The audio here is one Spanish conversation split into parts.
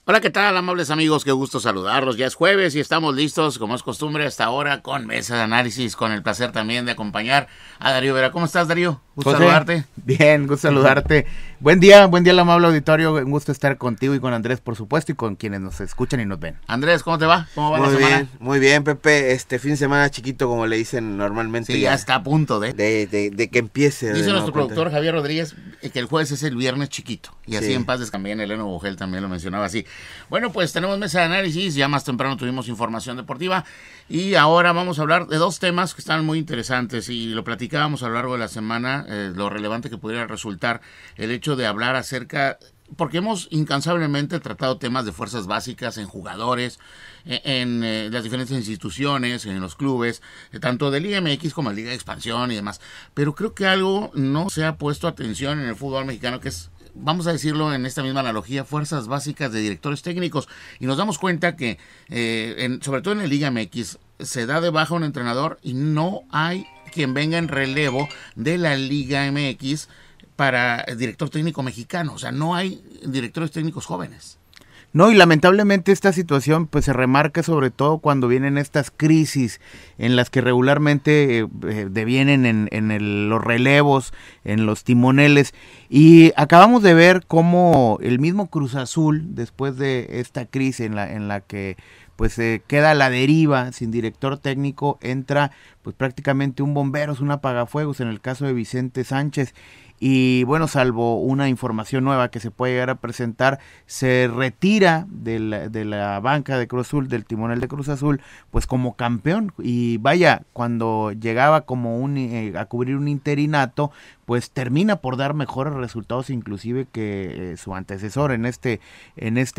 Hola, ¿qué tal, amables amigos? Qué gusto saludarlos. Ya es jueves y estamos listos, como es costumbre, hasta ahora con mesa de análisis, con el placer también de acompañar a Darío Vera. ¿Cómo estás, Darío? Gusto José, saludarte. bien, gusto saludarte. Buen día al amable auditorio. Un gusto estar contigo y con Andrés, por supuesto, y con quienes nos escuchan y nos ven. Andrés, ¿cómo te va? ¿Cómo va la semana? Muy bien, Pepe. Este fin de semana chiquito, como le dicen normalmente. Sí, ya está a punto de que empiece. Dice nuestro productor Javier Rodríguez que el jueves es el viernes chiquito. Y así en paz descanse. Eleno Bogel también lo mencionaba así. Bueno, pues tenemos mesa de análisis. Ya más temprano tuvimos información deportiva. Y ahora vamos a hablar de dos temas que están muy interesantes. Y lo platicábamos a lo largo de la semana. Lo relevante que pudiera resultar el hecho de hablar acerca... Porque hemos incansablemente tratado temas de fuerzas básicas en jugadores, en las diferentes instituciones, en los clubes, tanto de Liga MX como de Liga de Expansión y demás. Pero creo que algo no se ha puesto atención en el fútbol mexicano, que es, vamos a decirlo en esta misma analogía, fuerzas básicas de directores técnicos. Y nos damos cuenta que, sobre todo en la Liga MX, se da de baja un entrenador y no hay quien venga en relevo de la Liga MX para el director técnico mexicano. O sea, no hay directores técnicos jóvenes. No, y lamentablemente esta situación pues se remarca sobre todo cuando vienen estas crisis en las que regularmente devienen en los relevos, en los timoneles, y acabamos de ver cómo el mismo Cruz Azul, después de esta crisis en la que pues queda a la deriva, sin director técnico, entra pues prácticamente un bomberos, un apagafuegos en el caso de Vicente Sánchez. Y bueno, salvo una información nueva que se puede llegar a presentar, se retira de la banca de Cruz Azul, del timonel de Cruz Azul, pues como campeón. Y vaya, cuando llegaba como a cubrir un interinato, pues termina por dar mejores resultados inclusive que su antecesor en este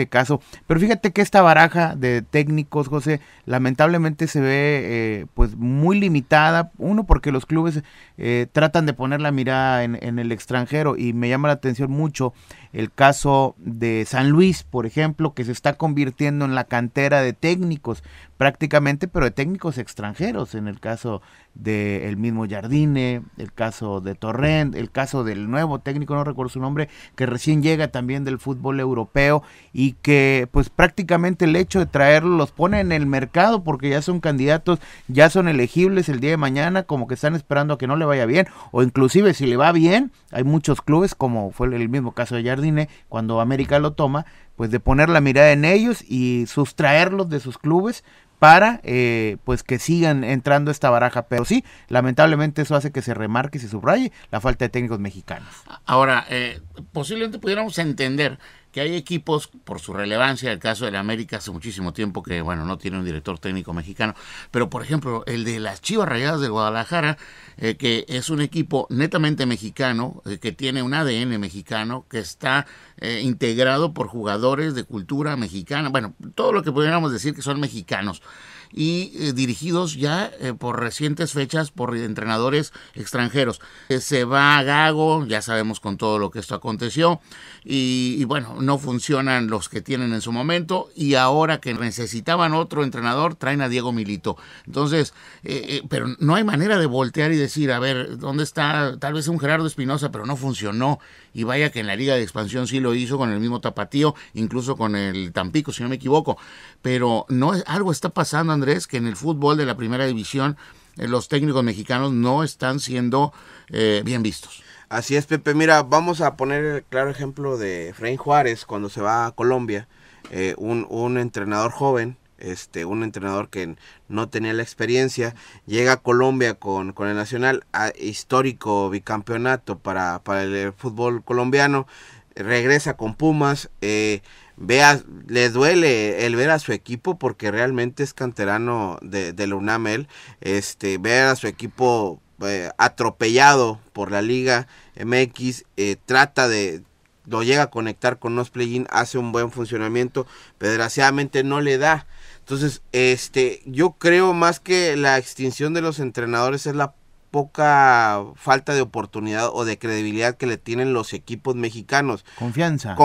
caso. Pero fíjate que esta baraja de técnicos, José, lamentablemente se ve pues muy limitada. Uno, porque los clubes tratan de poner la mirada en el extranjero, y me llama la atención mucho el caso de San Luis, por ejemplo, que se está convirtiendo en la cantera de técnicos prácticamente, pero de técnicos extranjeros, en el caso del mismo Jardine, el caso de Torrent, el caso del nuevo técnico, no recuerdo su nombre, que recién llega también del fútbol europeo, y que pues prácticamente el hecho de traerlo los pone en el mercado porque ya son candidatos, ya son elegibles el día de mañana, como que están esperando a que no le vaya bien, o inclusive si le va bien, hay muchos clubes, como fue el mismo caso de Jardine, cuando América lo toma, pues de poner la mirada en ellos y sustraerlos de sus clubes para pues que sigan entrando esta baraja. Pero sí, lamentablemente eso hace que se remarque y se subraye la falta de técnicos mexicanos. Ahora, posiblemente pudiéramos entender que hay equipos, por su relevancia, el caso de la América hace muchísimo tiempo que, bueno, no tiene un director técnico mexicano, pero por ejemplo, el de las Chivas Rayadas de Guadalajara, que es un equipo netamente mexicano, que tiene un ADN mexicano, que está integrado por jugadores de cultura mexicana, bueno, todo lo que pudiéramos decir que son mexicanos, y dirigidos ya por recientes fechas por entrenadores extranjeros. Se va a Gago, ya sabemos con todo lo que esto aconteció, y bueno, no funcionan los que tienen en su momento, y ahora que necesitaban otro entrenador, traen a Diego Milito. Entonces, pero no hay manera de voltear y decir, a ver, ¿dónde está? Tal vez un Gerardo Espinosa, pero no funcionó, y vaya que en la Liga de Expansión sí lo hizo con el mismo Tapatío, incluso con el Tampico, si no me equivoco, pero no, algo está pasando, Andrés, que en el fútbol de la primera división los técnicos mexicanos no están siendo bien vistos. Así es, Pepe. Mira, vamos a poner el claro ejemplo de Efraín Juárez cuando se va a Colombia, un entrenador joven, un entrenador que no tenía la experiencia, llega a Colombia con el Nacional, histórico bicampeonato para el fútbol colombiano, regresa con Pumas, le duele el ver a su equipo porque realmente es canterano de la UNAM él, ver a su equipo atropellado por la Liga MX, lo llega a conectar con unos play-in, hace un buen funcionamiento, pero desgraciadamente no le da. Entonces, yo creo más que la extinción de los entrenadores es la poca falta de oportunidad o de credibilidad que le tienen los equipos mexicanos. Confianza,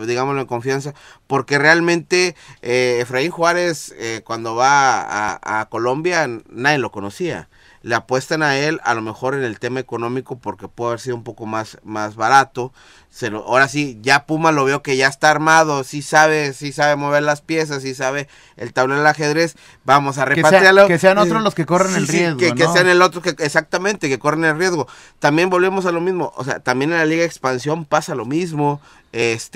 digámoslo en confianza, porque realmente Efraín Juárez cuando va a Colombia nadie lo conocía. le apuestan a él, a lo mejor en el tema económico, porque puede haber sido un poco más barato. Ahora sí, ya Puma lo veo que ya está armado, sí sabe mover las piezas, sí sabe el tablero del ajedrez, vamos a repatriarlo. Que sean otros los que corren el riesgo, que sean el otro, exactamente, que corren el riesgo. También volvemos a lo mismo, o sea, también en la Liga de Expansión pasa lo mismo.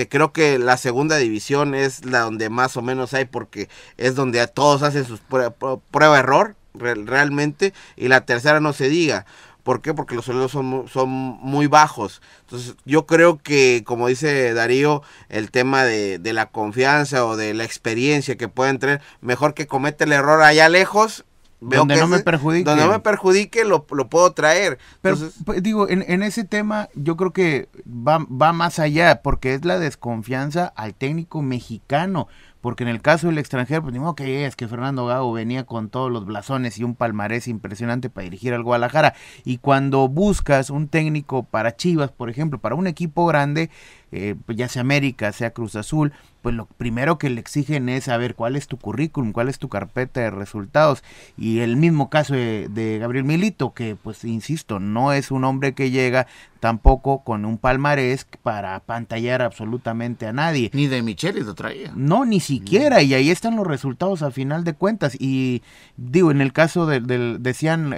Creo que la segunda división es la donde más o menos hay, porque es donde todos hacen sus prueba-error, realmente, y la tercera no se diga. ¿Por qué? Porque los sueldos son muy bajos. Entonces, yo creo que, como dice Darío, el tema de la confianza o de la experiencia que pueden tener, mejor que cometa el error allá lejos. Donde no me perjudique, lo puedo traer. Pero Entonces, pues, digo, en ese tema yo creo que va más allá, porque es la desconfianza al técnico mexicano. Porque en el caso del extranjero, pues ni modo que es que Fernando Gago venía con todos los blasones y un palmarés impresionante para dirigir al Guadalajara. Y cuando buscas un técnico para Chivas, por ejemplo, para un equipo grande, pues ya sea América, sea Cruz Azul, pues lo primero que le exigen es saber cuál es tu currículum, cuál es tu carpeta de resultados. Y el mismo caso de Gabriel Milito, que pues insisto, no es un hombre que llega tampoco con un palmarés para apantallar absolutamente a nadie. Ni de Michelis lo traía. No, ni siquiera, y ahí están los resultados a final de cuentas. Y digo, en el caso decían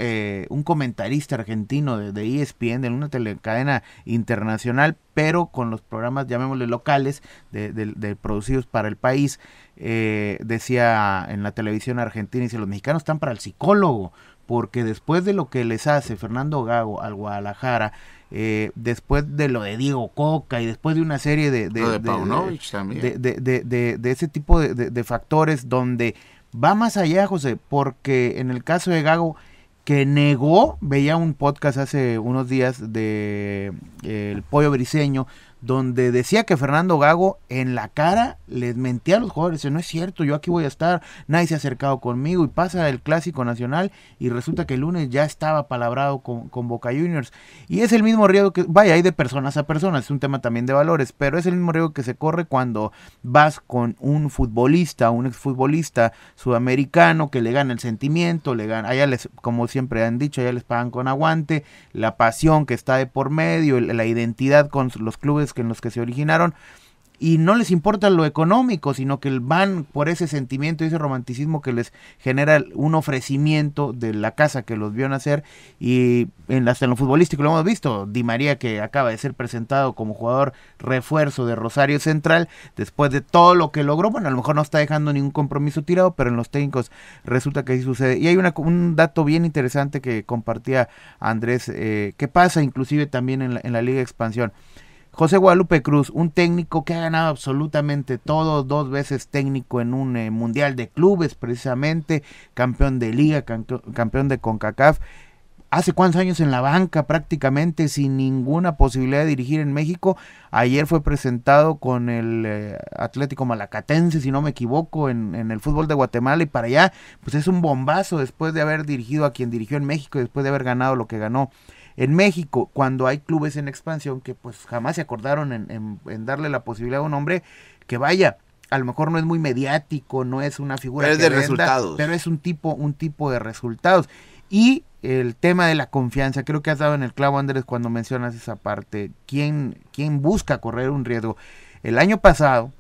un comentarista argentino de ESPN, de una telecadena internacional, pero con los programas, llamémosle locales, de producidos para el país, decía en la televisión argentina, dice, los mexicanos están para el psicólogo, porque después de lo que les hace Fernando Gago al Guadalajara, después de lo de Diego Coca y después de una serie de Paunovic también, de ese tipo de factores donde va más allá, José, porque en el caso de Gago, que negó, veía un podcast hace unos días de el Pollo Briseño, donde decía que Fernando Gago en la cara les mentía a los jugadores, dice, no es cierto, yo aquí voy a estar, nadie se ha acercado conmigo, y pasa el Clásico Nacional y resulta que el lunes ya estaba palabrado con Boca Juniors, y es el mismo riesgo que, vaya, hay de personas a personas, es un tema también de valores, pero es el mismo riesgo que se corre cuando vas con un futbolista, un exfutbolista sudamericano que le gana el sentimiento, le gana, allá les, como siempre han dicho, allá les pagan con aguante, la pasión que está de por medio, la identidad con los clubes en los que se originaron, y no les importa lo económico, sino que van por ese sentimiento y ese romanticismo que les genera un ofrecimiento de la casa que los vio nacer. Y hasta en lo futbolístico lo hemos visto, Di María, que acaba de ser presentado como jugador refuerzo de Rosario Central, después de todo lo que logró, bueno, a lo mejor no está dejando ningún compromiso tirado, pero en los técnicos resulta que así sucede. Y hay un dato bien interesante que compartía Andrés, que pasa inclusive también en la Liga de Expansión. José Guadalupe Cruz, un técnico que ha ganado absolutamente todo, 2 veces técnico en un mundial de clubes precisamente, campeón de liga, campeón de CONCACAF, hace cuántos años en la banca prácticamente sin ninguna posibilidad de dirigir en México. Ayer fue presentado con el Atlético Malacatense, si no me equivoco, en el fútbol de Guatemala, y para allá pues es un bombazo después de haber dirigido a quien dirigió en México y después de haber ganado lo que ganó en México, cuando hay clubes en expansión que pues jamás se acordaron en darle la posibilidad a un hombre que vaya, a lo mejor no es muy mediático, no es una figura pero que es de venda, resultados, pero es un tipo de resultados. Y el tema de la confianza, creo que has dado en el clavo, Andrés, cuando mencionas esa parte. ¿Quién busca correr un riesgo? El año pasado,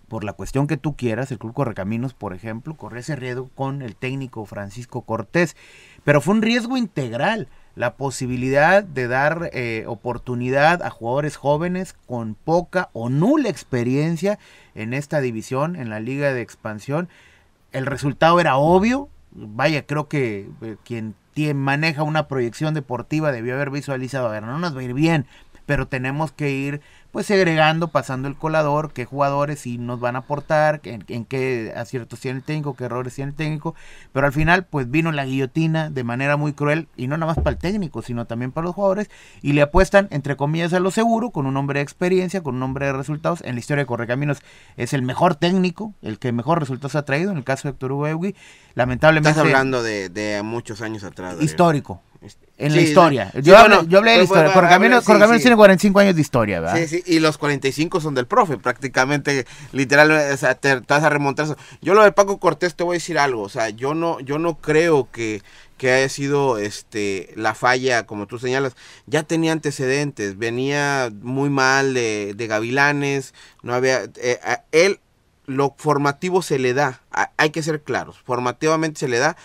por la cuestión que tú quieras, el Club Correcaminos, por ejemplo, corrió ese riesgo con el técnico Francisco Cortés, pero fue un riesgo integral, la posibilidad de dar oportunidad a jugadores jóvenes con poca o nula experiencia en esta división, en la Liga de Expansión. El resultado era obvio, vaya, creo que quien maneja una proyección deportiva debió haber visualizado, a ver, no nos va a ir bien, pero tenemos que ir pues segregando, pasando el colador, qué jugadores sí nos van a aportar, en qué aciertos tiene el técnico, qué errores tiene el técnico, pero al final pues vino la guillotina de manera muy cruel, y no nada más para el técnico, sino también para los jugadores, y le apuestan, entre comillas, a lo seguro, con un hombre de experiencia, con un hombre de resultados. En la historia de Correcaminos es el mejor técnico, el que mejor resultados ha traído, en el caso de Héctor Hugo Egui, lamentablemente... Estás hablando de muchos años atrás. Histórico. En sí, la historia. Sí, yo hablé de la historia. Correcaminos tiene 45 años de historia, ¿verdad? Sí, sí. Y los 45 son del profe, prácticamente, literal, o sea, te vas a remontar eso. Yo lo de Paco Cortés te voy a decir algo, o sea, yo no creo que haya sido la falla, como tú señalas. Ya tenía antecedentes, venía muy mal de Gavilanes, no había, él, lo formativo se le da, hay que ser claros, formativamente se le da.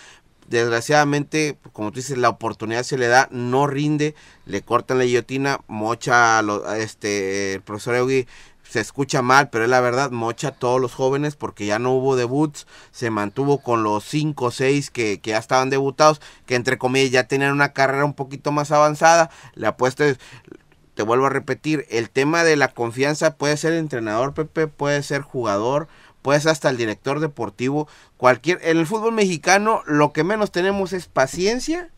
Desgraciadamente, como tú dices, la oportunidad se le da, no rinde, le cortan la guillotina, mocha el profesor Eugui, se escucha mal, pero es la verdad, mocha a todos los jóvenes porque ya no hubo debuts, se mantuvo con los 5 o 6 que ya estaban debutados, que entre comillas ya tenían una carrera un poquito más avanzada. La apuesta es, te vuelvo a repetir, el tema de la confianza, puede ser entrenador, Pepe, puede ser jugador, puede ser hasta el director deportivo, en el fútbol mexicano lo que menos tenemos es paciencia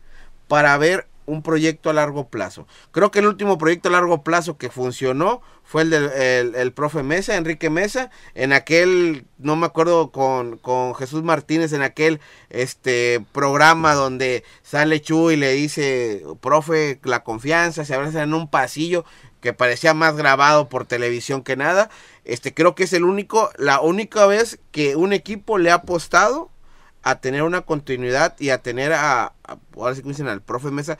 para ver un proyecto a largo plazo. Creo que el último proyecto a largo plazo que funcionó fue el del profe Mesa, Enrique Mesa, en aquel, no me acuerdo, con Jesús Martínez, en aquel programa donde sale Chu y le dice, profe, la confianza, se abrazan en un pasillo, que parecía más grabado por televisión que nada. Creo que es la única vez que un equipo le ha apostado a tener una continuidad y a tener ahora sí que dicen al profe Mesa,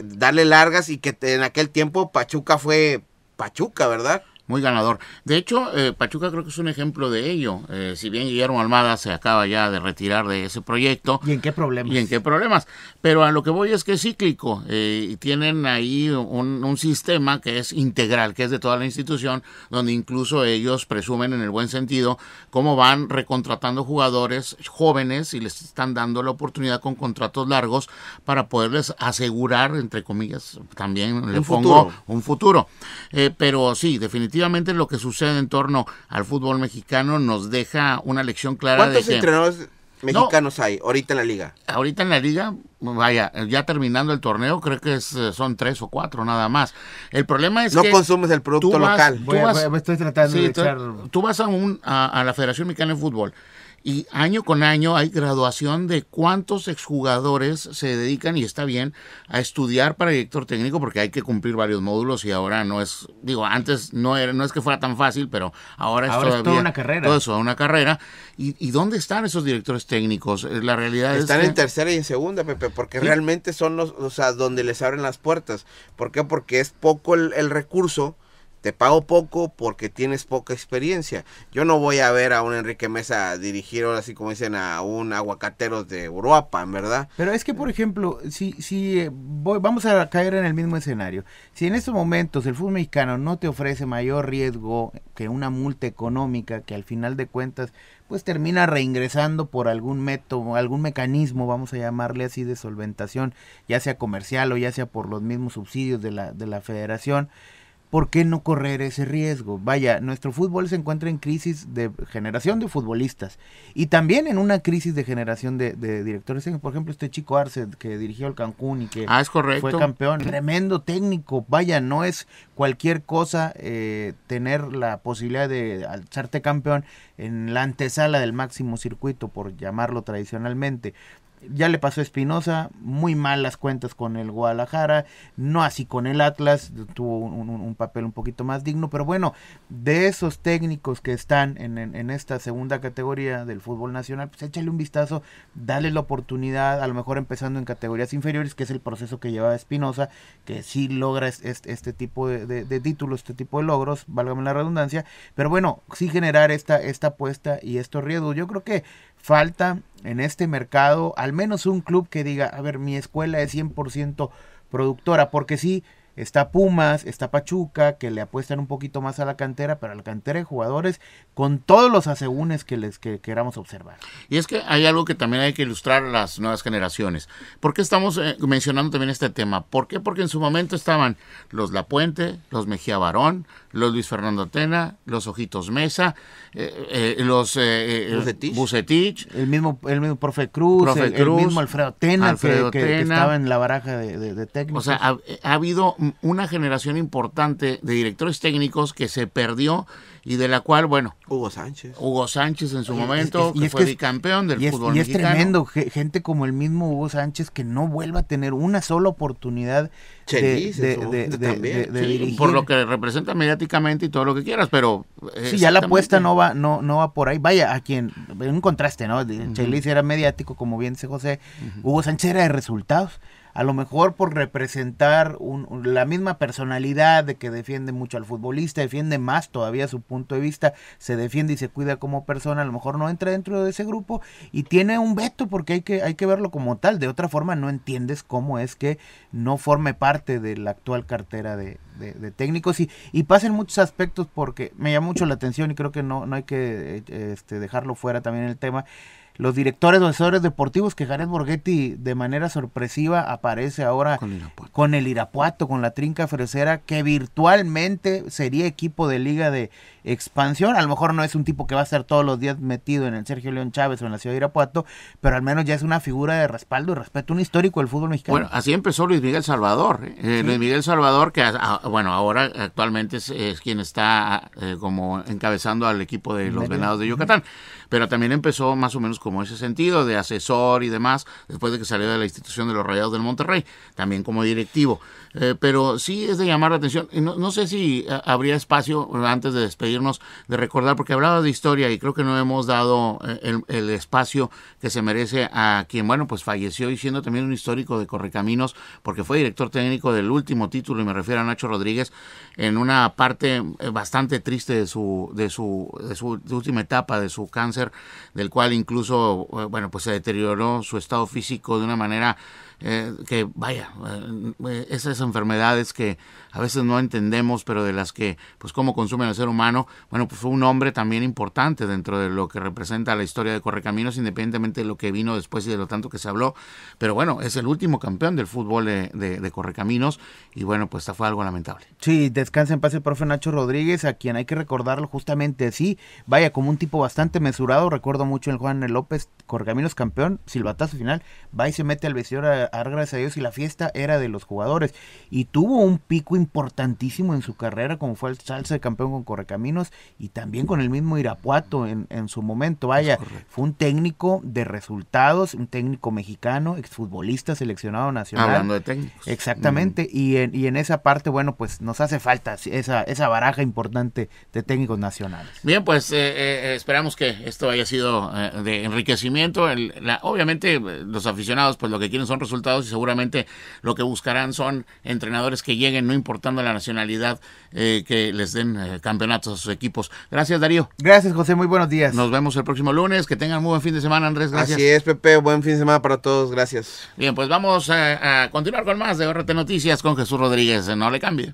darle largas, y que en aquel tiempo Pachuca fue Pachuca, ¿verdad? Muy ganador. De hecho, Pachuca creo que es un ejemplo de ello. Si bien Guillermo Almada se acaba ya de retirar de ese proyecto. ¿Y en qué problemas? Pero a lo que voy es que es cíclico. Y tienen ahí un sistema que es integral, que es de toda la institución, donde incluso ellos presumen, en el buen sentido, cómo van recontratando jugadores jóvenes y les están dando la oportunidad con contratos largos para poderles asegurar, entre comillas, también le pongo un futuro. Pero sí, definitivamente lo que sucede en torno al fútbol mexicano nos deja una lección clara de que... ¿Cuántos entrenadores mexicanos hay ahorita en la liga? Ahorita en la liga, vaya, ya terminando el torneo, creo que son 3 o 4 nada más. El problema es que... No consumes el producto local. Estoy tratando de echar... Tú vas a la Federación Mexicana de Fútbol y año con año hay graduación de cuántos exjugadores se dedican, y está bien, a estudiar para director técnico, porque hay que cumplir varios módulos y ahora no es, antes no es que fuera tan fácil, pero ahora es toda una carrera. Todo eso, una carrera. ¿Y dónde están esos directores técnicos? La realidad están es que... en tercera y en segunda, Pepe, porque ¿sí? Realmente son donde les abren las puertas. ¿Por qué? Porque es poco el recurso. Te pago poco porque tienes poca experiencia. Yo no voy a ver a un Enrique Mesa dirigir, ahora sí como dicen, a un Aguacateros de Uruapan, ¿verdad? Pero es que, por ejemplo, vamos a caer en el mismo escenario. Si en estos momentos el fútbol mexicano no te ofrece mayor riesgo que una multa económica, que al final de cuentas pues termina reingresando por algún método, algún mecanismo, vamos a llamarle así, de solventación, ya sea comercial o ya sea por los mismos subsidios de la federación, ¿por qué no correr ese riesgo? Vaya, nuestro fútbol se encuentra en crisis de generación de futbolistas y también en una crisis de generación de directores. Por ejemplo, Chico Arce, que dirigió el Cancún y que es correcto, fue campeón. Tremendo técnico. Vaya, no es cualquier cosa tener la posibilidad de alzarte campeón en la antesala del máximo circuito, por llamarlo tradicionalmente. Ya le pasó a Espinosa, muy mal las cuentas con el Guadalajara, no así con el Atlas, tuvo un papel un poquito más digno, pero bueno, de esos técnicos que están en esta segunda categoría del fútbol nacional, pues échale un vistazo, dale la oportunidad, a lo mejor empezando en categorías inferiores, que es el proceso que lleva Espinosa, que sí logra este tipo de títulos, este tipo de logros, válgame la redundancia, pero bueno, sí generar esta apuesta y estos riesgos. Yo creo que falta en este mercado al menos un club que diga, a ver, mi escuela es 100% productora, porque sí, está Pumas, está Pachuca, que le apuestan un poquito más a la cantera, pero a la cantera de jugadores con todos los asegúnes que queramos observar. Y es que hay algo que también hay que ilustrar a las nuevas generaciones. ¿Por qué estamos mencionando también este tema? ¿Por qué? Porque en su momento estaban los Lapuente, los Mejía Barón, los Luis Fernando Tena, los Ojitos Mesa, los Bucetich, el mismo profe Cruz, el mismo Alfredo Tena, que estaba en la baraja de técnicos. O sea, ha habido una generación importante de directores técnicos que se perdió y de la cual, bueno, Hugo Sánchez en su momento, que fue bicampeón del fútbol mexicano. Y es tremendo, gente como el mismo Hugo Sánchez que no vuelva a tener una sola oportunidad de dirigir. Por lo que representa mediáticamente y todo lo que quieras, pero... Sí, ya la apuesta no va por ahí. Vaya, a quien, en un contraste, ¿no? Chelis era mediático, como bien dice José, Hugo Sánchez era de resultados. A lo mejor por representar la misma personalidad de que defiende mucho al futbolista, defiende más todavía su punto de vista, se defiende y se cuida como persona, a lo mejor no entra dentro de ese grupo y tiene un veto porque hay que verlo como tal. De otra forma no entiendes cómo es que no forme parte de la actual cartera de técnicos y pasa en muchos aspectos, porque me llama mucho la atención y creo que no hay que dejarlo fuera también el tema. Los directores o asesores deportivos, que Jared Borghetti de manera sorpresiva aparece ahora con el Irapuato, con la Trinca Fresera, que virtualmente sería equipo de liga de expansión. A lo mejor no es un tipo que va a estar todos los días metido en el Sergio León Chávez o en la ciudad de Irapuato, pero al menos ya es una figura de respaldo y respeto, un histórico del fútbol mexicano. Bueno, así empezó Luis Miguel Salvador. ¿Sí? Luis Miguel Salvador, que bueno, ahora actualmente es quien está como encabezando al equipo de los Venados de Yucatán, pero también empezó más o menos como ese sentido de asesor y demás, después de que salió de la institución de los Rayados del Monterrey, también como directivo. Pero sí es de llamar la atención. No sé si habría espacio, antes de despedirnos, de recordar, porque hablaba de historia y creo que no hemos dado el espacio que se merece a quien, bueno, pues falleció y siendo también un histórico de Correcaminos, porque fue director técnico del último título, y me refiero a Nacho Rodríguez, en una parte bastante triste de su última etapa, de su cáncer, del cual incluso, bueno, pues se deterioró su estado físico de una manera que vaya, esas enfermedades que a veces no entendemos, pero de las que pues cómo consumen al ser humano. Bueno, pues fue un hombre también importante dentro de lo que representa la historia de Correcaminos, independientemente de lo que vino después y de lo tanto que se habló, pero bueno, es el último campeón del fútbol de Correcaminos y bueno, pues fue algo lamentable. Sí, descansa en paz el profe Nacho Rodríguez, a quien hay que recordarlo justamente así, vaya, como un tipo bastante mesurado. Recuerdo mucho el Juan López, Correcaminos campeón, silbatazo final, va y se mete al vestidor a dar gracias a Dios, y la fiesta era de los jugadores, y tuvo un pico importantísimo en su carrera, como fue el salsa de campeón con Correcaminos y también con el mismo Irapuato en su momento. Vaya, fue un técnico de resultados, un técnico mexicano, exfutbolista, seleccionado nacional. Hablando de técnicos. Exactamente, y en esa parte, bueno, pues nos hace falta esa baraja importante de técnicos nacionales. Bien, pues esperamos que esto haya sido de enriquecimiento. Obviamente los aficionados pues lo que quieren son resultados y seguramente lo que buscarán son entrenadores que lleguen, no importando la nacionalidad, que les den campeonatos a sus equipos. Gracias, Darío. Gracias, José, muy buenos días. Nos vemos el próximo lunes, que tengan muy buen fin de semana, Andrés, gracias. Así es, Pepe, buen fin de semana para todos, gracias. Bien, pues vamos a continuar con más de RT Noticias con Jesús Rodríguez, no le cambie.